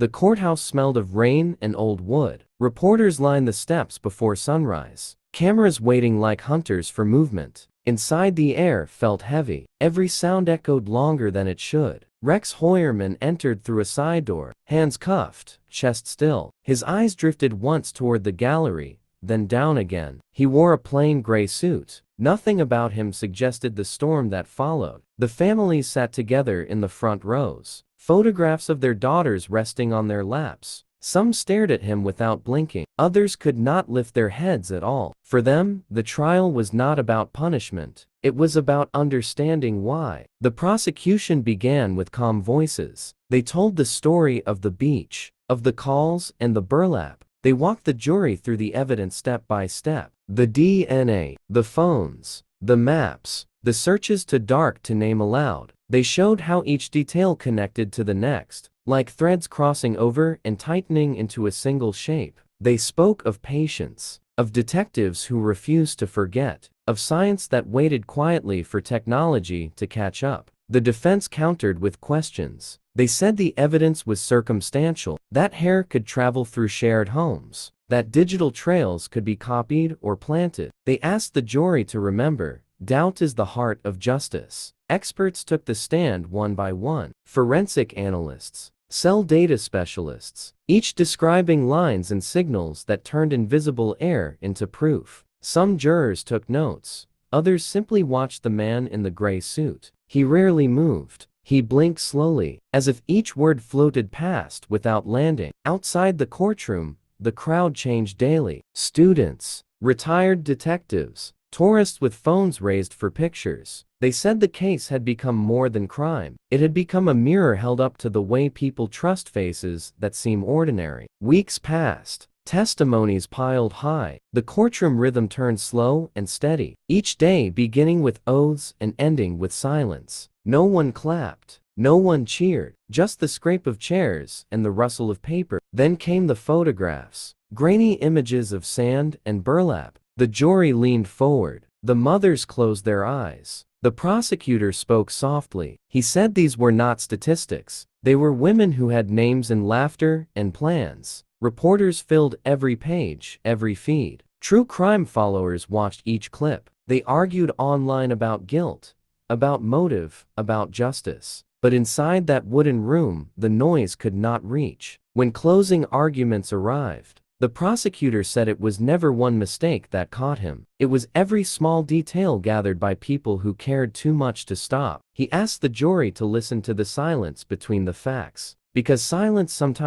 The courthouse smelled of rain and old wood. Reporters lined the steps before sunrise, cameras waiting like hunters for movement. Inside, the air felt heavy. Every sound echoed longer than it should. Rex Hoyerman entered through a side door, hands cuffed, chest still. His eyes drifted once toward the gallery, then down again. He wore a plain gray suit. Nothing about him suggested the storm that followed. The families sat together in the front rows, photographs of their daughters resting on their laps. Some stared at him without blinking. Others could not lift their heads at all. For them, the trial was not about punishment. It was about understanding why. The prosecution began with calm voices. They told the story of the beach, of the calls and the burlap. They walked the jury through the evidence step by step. The DNA, the phones, the maps, the searches too dark to name aloud. They showed how each detail connected to the next, like threads crossing over and tightening into a single shape. They spoke of patience, of detectives who refused to forget, of science that waited quietly for technology to catch up. The defense countered with questions. They said the evidence was circumstantial, that hair could travel through shared homes, that digital trails could be copied or planted. They asked the jury to remember, doubt is the heart of justice. Experts took the stand one by one. Forensic analysts, cell data specialists, each describing lines and signals that turned invisible air into proof. Some jurors took notes. Others simply watched the man in the gray suit. He rarely moved. He blinked slowly, as if each word floated past without landing. Outside the courtroom, the crowd changed daily. Students, retired detectives, tourists with phones raised for pictures. They said the case had become more than crime. It had become a mirror held up to the way people trust faces that seem ordinary. Weeks passed. Testimonies piled high. The courtroom rhythm turned slow and steady, each day beginning with oaths and ending with silence. No one clapped. No one cheered. Just the scrape of chairs and the rustle of paper. Then came the photographs. Grainy images of sand and burlap. The jury leaned forward. The mothers closed their eyes. The prosecutor spoke softly. He said these were not statistics. They were women who had names and laughter and plans. Reporters filled every page, every feed. True crime followers watched each clip. They argued online about guilt, about motive, about justice. But inside that wooden room, the noise could not reach. When closing arguments arrived, the prosecutor said it was never one mistake that caught him. It was every small detail gathered by people who cared too much to stop. He asked the jury to listen to the silence between the facts, because silence sometimes